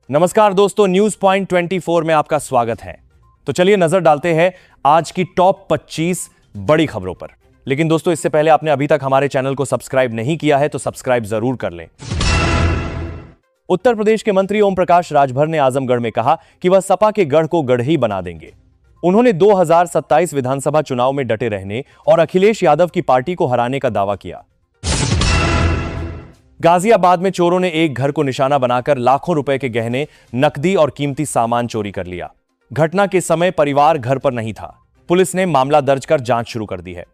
नमस्कार दोस्तों, news point 24 में आपका स्वागत है। तो चलिए नजर डालते हैं आज की टॉप 25 बड़ी खबरों पर। लेकिन दोस्तों, इससे पहले आपने अभी तक हमारे चैनल को सब्सक्राइब नहीं किया है तो सब्सक्राइब जरूर कर लें। उत्तर प्रदेश के मंत्री ओम प्रकाश राजभर ने आजमगढ़ में कहा कि वह सपा के गढ़ को गढ़ ही बना देंगे। उन्होंने 2027 विधानसभा चुनाव में डटे रहने और अखिलेश यादव की पार्टी को हराने का दावा किया। गाजियाबाद में चोरों ने एक घर को निशाना बनाकर लाखों रुपए के गहने, नकदी और कीमती सामान चोरी कर लिया। घटना के समय परिवार घर पर नहीं था। पुलिस ने मामला दर्ज कर जांच शुरू कर दी है।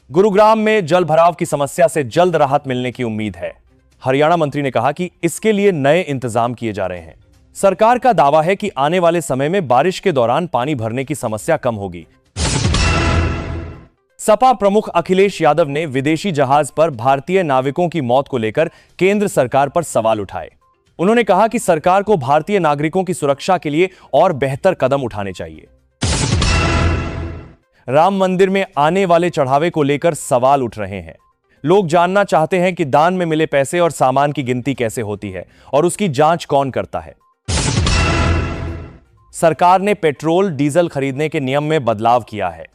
गुरुग्राम में जल भराव की समस्या से जल्द राहत मिलने की उम्मीद है। हरियाणा मंत्री ने कहा कि इसके लिए नए इंतजाम किए जा रहे हैं। सरकार का दावा है कि आने वाले समय में बारिश के दौरान पानी भरने की समस्या कम होगी। सपा प्रमुख अखिलेश यादव ने विदेशी जहाज पर भारतीय नाविकों की मौत को लेकर केंद्र सरकार पर सवाल उठाए। उन्होंने कहा कि सरकार को भारतीय नागरिकों की सुरक्षा के लिए और बेहतर कदम उठाने चाहिए। राम मंदिर में आने वाले चढ़ावे को लेकर सवाल उठ रहे हैं। लोग जानना चाहते हैं कि दान में मिले पैसे और सामान की गिनती कैसे होती है और उसकी जांच कौन करता है। सरकार ने पेट्रोल डीजल खरीदने के नियम में बदलाव किया है।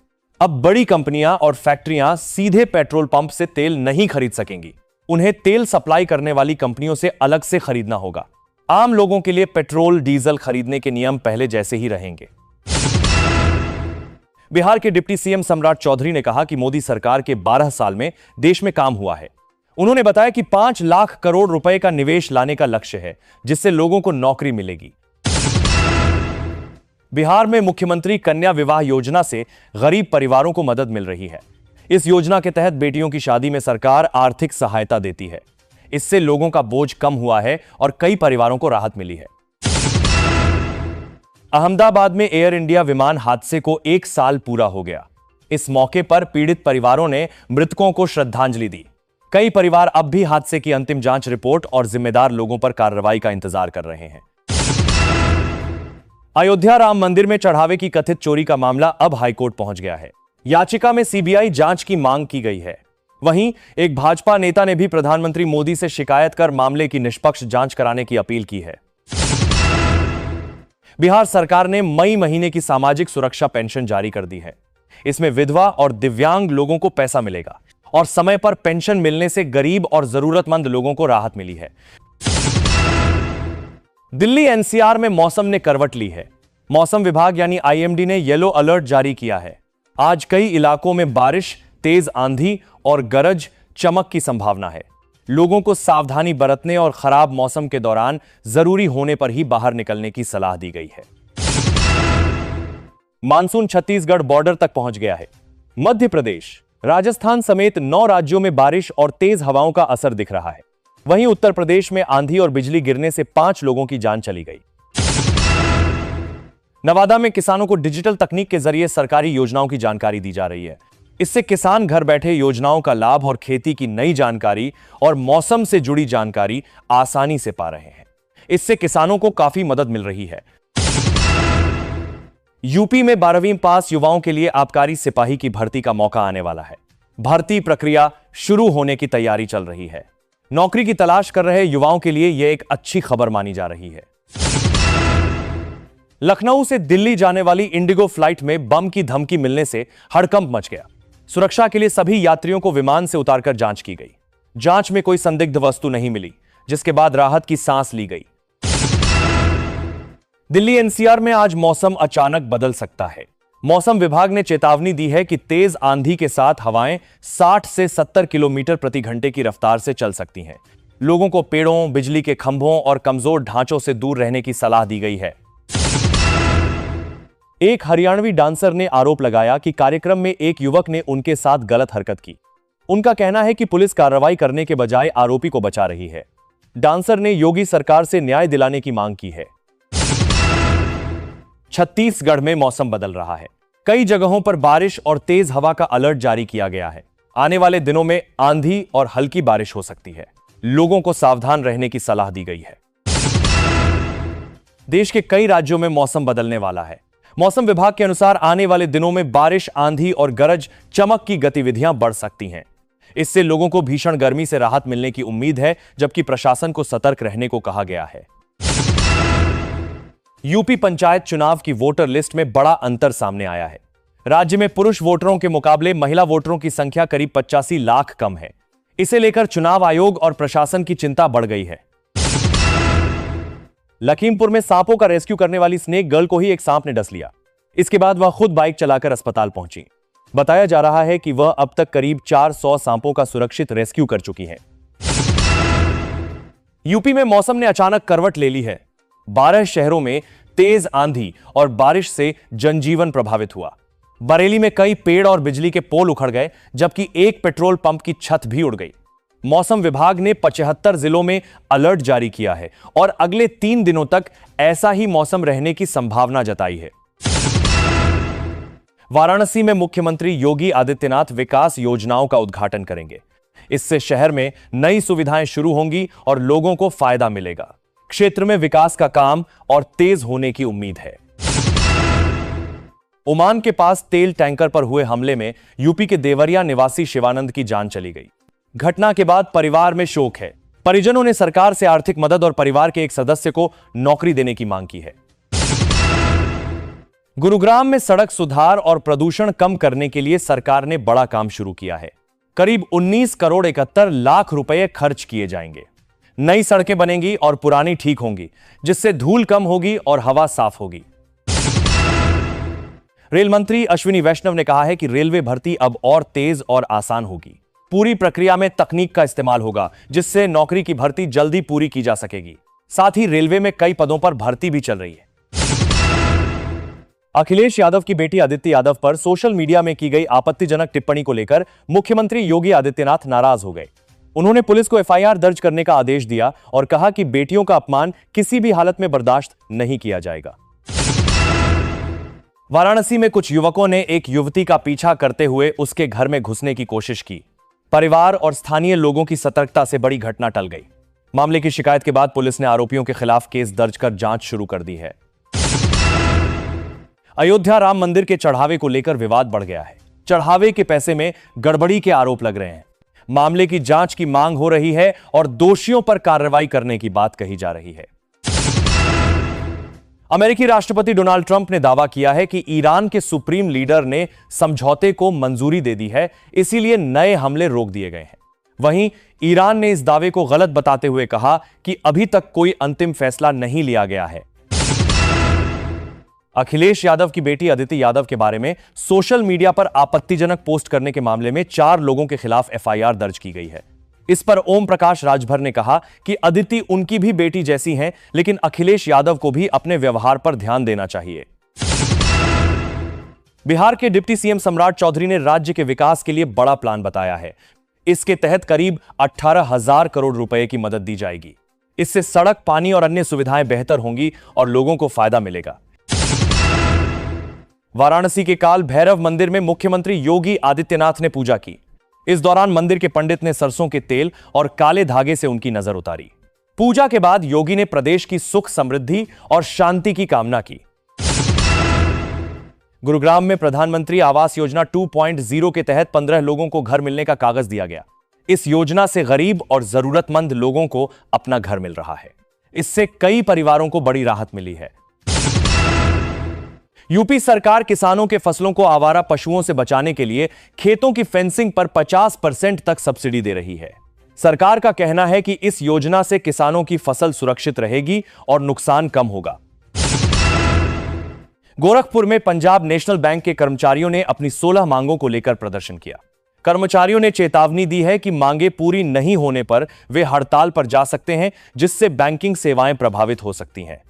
अब बड़ी कंपनियां और फैक्ट्रियां सीधे पेट्रोल पंप से तेल नहीं खरीद सकेंगी। उन्हें तेल सप्लाई करने वाली कंपनियों से अलग से खरीदना होगा। आम लोगों के लिए पेट्रोल डीजल खरीदने के नियम पहले जैसे ही रहेंगे। बिहार के डिप्टी सीएम सम्राट चौधरी ने कहा कि मोदी सरकार के 12 साल में देश में काम हुआ है। उन्होंने बताया कि 5 लाख करोड़ रुपए का निवेश लाने का लक्ष्य है, जिससे लोगों को नौकरी मिलेगी। बिहार में मुख्यमंत्री कन्या विवाह योजना से गरीब परिवारों को मदद मिल रही है। इस योजना के तहत बेटियों की शादी में सरकार आर्थिक सहायता देती है। इससे लोगों का बोझ कम हुआ है और कई परिवारों को राहत मिली है। अहमदाबाद में एयर इंडिया विमान हादसे को 1 साल पूरा हो गया। इस मौके पर पीड़ित परिवारों ने मृतकों को श्रद्धांजलि दी। कई परिवार अब भी हादसे की अंतिम जांच रिपोर्ट और जिम्मेदार लोगों पर कार्रवाई का इंतजार कर रहे हैं। अयोध्या राम मंदिर में चढ़ावे की कथित चोरी का मामला अब हाईकोर्ट पहुंच गया है। याचिका में सीबीआई जांच की मांग की गई है। वहीं एक भाजपा नेता ने भी प्रधानमंत्री मोदी से शिकायत कर मामले की निष्पक्ष जांच कराने की अपील की है। बिहार सरकार ने मई महीने की सामाजिक सुरक्षा पेंशन जारी कर दी है। इसमें विधवा और दिव्यांग लोगों को पैसा मिलेगा और समय पर पेंशन मिलने से गरीब और जरूरतमंद लोगों को राहत मिली है। दिल्ली एनसीआर में मौसम ने करवट ली है। मौसम विभाग यानी आईएमडी ने येलो अलर्ट जारी किया है। आज कई इलाकों में बारिश, तेज आंधी और गरज चमक की संभावना है। लोगों को सावधानी बरतने और खराब मौसम के दौरान जरूरी होने पर ही बाहर निकलने की सलाह दी गई है। मानसून छत्तीसगढ़ बॉर्डर तक पहुंच गया है। मध्य प्रदेश, राजस्थान समेत 9 राज्यों में बारिश और तेज हवाओं का असर दिख रहा है। वहीं उत्तर प्रदेश में आंधी और बिजली गिरने से 5 लोगों की जान चली गई। नवादा में किसानों को डिजिटल तकनीक के जरिए सरकारी योजनाओं की जानकारी दी जा रही है। इससे किसान घर बैठे योजनाओं का लाभ और खेती की नई जानकारी और मौसम से जुड़ी जानकारी आसानी से पा रहे हैं। इससे किसानों को काफी मदद मिल रही है। यूपी में 12वीं पास युवाओं के लिए आबकारी सिपाही की भर्ती का मौका आने वाला है। भर्ती प्रक्रिया शुरू होने की तैयारी चल रही है। नौकरी की तलाश कर रहे युवाओं के लिए यह एक अच्छी खबर मानी जा रही है। लखनऊ से दिल्ली जाने वाली इंडिगो फ्लाइट में बम की धमकी मिलने से हड़कंप मच गया। सुरक्षा के लिए सभी यात्रियों को विमान से उतारकर जांच की गई। जांच में कोई संदिग्ध वस्तु नहीं मिली, जिसके बाद राहत की सांस ली गई। दिल्ली एनसीआर में आज मौसम अचानक बदल सकता है। मौसम विभाग ने चेतावनी दी है कि तेज आंधी के साथ हवाएं 60 से 70 किलोमीटर प्रति घंटे की रफ्तार से चल सकती हैं। लोगों को पेड़ों, बिजली के खंभों और कमजोर ढांचों से दूर रहने की सलाह दी गई है। एक हरियाणवी डांसर ने आरोप लगाया कि कार्यक्रम में एक युवक ने उनके साथ गलत हरकत की। उनका कहना है कि पुलिस कार्रवाई करने के बजाय आरोपी को बचा रही है। डांसर ने योगी सरकार से न्याय दिलाने की मांग की है। छत्तीसगढ़ में मौसम बदल रहा है। कई जगहों पर बारिश और तेज हवा का अलर्ट जारी किया गया है। आने वाले दिनों में आंधी और हल्की बारिश हो सकती है। लोगों को सावधान रहने की सलाह दी गई है। देश के कई राज्यों में मौसम बदलने वाला है। मौसम विभाग के अनुसार आने वाले दिनों में बारिश, आंधी और गरज चमक की गतिविधियां बढ़ सकती हैं। इससे लोगों को भीषण गर्मी से राहत मिलने की उम्मीद है, जबकि प्रशासन को सतर्क रहने को कहा गया है। यूपी पंचायत चुनाव की वोटर लिस्ट में बड़ा अंतर सामने आया है। राज्य में पुरुष वोटरों के मुकाबले महिला वोटरों की संख्या करीब 85 लाख कम है। इसे लेकर चुनाव आयोग और प्रशासन की चिंता बढ़ गई है। लखीमपुर में सांपों का रेस्क्यू करने वाली स्नेक गर्ल को ही एक सांप ने डस लिया। इसके बाद वह खुद बाइक चलाकर अस्पताल पहुंची। बताया जा रहा है कि वह अब तक करीब 400 सांपों का सुरक्षित रेस्क्यू कर चुकी हैं। यूपी में मौसम ने अचानक करवट ले ली है। 12 शहरों में तेज आंधी और बारिश से जनजीवन प्रभावित हुआ। बरेली में कई पेड़ और बिजली के पोल उखड़ गए, जबकि एक पेट्रोल पंप की छत भी उड़ गई। मौसम विभाग ने 75 जिलों में अलर्ट जारी किया है और अगले 3 दिनों तक ऐसा ही मौसम रहने की संभावना जताई है। वाराणसी में मुख्यमंत्री योगी आदित्यनाथ विकास योजनाओं का उद्घाटन करेंगे। इससे शहर में नई सुविधाएं शुरू होंगी और लोगों को फायदा मिलेगा। क्षेत्र में विकास का काम और तेज होने की उम्मीद है। ओमान के पास तेल टैंकर पर हुए हमले में यूपी के देवरिया निवासी शिवानंद की जान चली गई। घटना के बाद परिवार में शोक है। परिजनों ने सरकार से आर्थिक मदद और परिवार के एक सदस्य को नौकरी देने की मांग की है। गुरुग्राम में सड़क सुधार और प्रदूषण कम करने के लिए सरकार ने बड़ा काम शुरू किया है। करीब 19 करोड़ 71 लाख रुपए खर्च किए जाएंगे। नई सड़कें बनेंगी और पुरानी ठीक होंगी, जिससे धूल कम होगी और हवा साफ होगी। रेल मंत्री अश्विनी वैष्णव ने कहा है कि रेलवे भर्ती अब और तेज और आसान होगी। पूरी प्रक्रिया में तकनीक का इस्तेमाल होगा, जिससे नौकरी की भर्ती जल्दी पूरी की जा सकेगी। साथ ही रेलवे में कई पदों पर भर्ती भी चल रही है। अखिलेश यादव की बेटी अदिति यादव पर सोशल मीडिया में की गई आपत्तिजनक टिप्पणी को लेकर मुख्यमंत्री योगी आदित्यनाथ नाराज हो गए। उन्होंने पुलिस को एफआईआर दर्ज करने का आदेश दिया और कहा कि बेटियों का अपमान किसी भी हालत में बर्दाश्त नहीं किया जाएगा। वाराणसी में कुछ युवकों ने एक युवती का पीछा करते हुए उसके घर में घुसने की कोशिश की। परिवार और स्थानीय लोगों की सतर्कता से बड़ी घटना टल गई। मामले की शिकायत के बाद पुलिस ने आरोपियों के खिलाफ केस दर्ज कर जांच शुरू कर दी है। अयोध्या राम मंदिर के चढ़ावे को लेकर विवाद बढ़ गया है। चढ़ावे के पैसे में गड़बड़ी के आरोप लग रहे हैं। मामले की जांच की मांग हो रही है और दोषियों पर कार्रवाई करने की बात कही जा रही है। अमेरिकी राष्ट्रपति डोनाल्ड ट्रंप ने दावा किया है कि ईरान के सुप्रीम लीडर ने समझौते को मंजूरी दे दी है, इसीलिए नए हमले रोक दिए गए हैं। वहीं ईरान ने इस दावे को गलत बताते हुए कहा कि अभी तक कोई अंतिम फैसला नहीं लिया गया है। अखिलेश यादव की बेटी अदिति यादव के बारे में सोशल मीडिया पर आपत्तिजनक पोस्ट करने के मामले में 4 लोगों के खिलाफ एफआईआर दर्ज की गई है। इस पर ओम प्रकाश राजभर ने कहा कि अदिति उनकी भी बेटी जैसी हैं, लेकिन अखिलेश यादव को भी अपने व्यवहार पर ध्यान देना चाहिए। बिहार के डिप्टी सीएम सम्राट चौधरी ने राज्य के विकास के लिए बड़ा प्लान बताया है। इसके तहत करीब 18,000 करोड़ रुपए की मदद दी जाएगी। इससे सड़क, पानी और अन्य सुविधाएं बेहतर होंगी और लोगों को फायदा मिलेगा। वाराणसी के काल भैरव मंदिर में मुख्यमंत्री योगी आदित्यनाथ ने पूजा की। इस दौरान मंदिर के पंडित ने सरसों के तेल और काले धागे से उनकी नजर उतारी। पूजा के बाद योगी ने प्रदेश की सुख, समृद्धि और शांति की कामना की। गुरुग्राम में प्रधानमंत्री आवास योजना 2.0 के तहत 15 लोगों को घर मिलने का कागज दिया गया। इस योजना से गरीब और जरूरतमंद लोगों को अपना घर मिल रहा है। इससे कई परिवारों को बड़ी राहत मिली है। यूपी सरकार किसानों के फसलों को आवारा पशुओं से बचाने के लिए खेतों की फेंसिंग पर 50% तक सब्सिडी दे रही है। सरकार का कहना है कि इस योजना से किसानों की फसल सुरक्षित रहेगी और नुकसान कम होगा। गोरखपुर में पंजाब नेशनल बैंक के कर्मचारियों ने अपनी 16 मांगों को लेकर प्रदर्शन किया। कर्मचारियों ने चेतावनी दी है कि मांगे पूरी नहीं होने पर वे हड़ताल पर जा सकते हैं, जिससे बैंकिंग सेवाएं प्रभावित हो सकती हैं।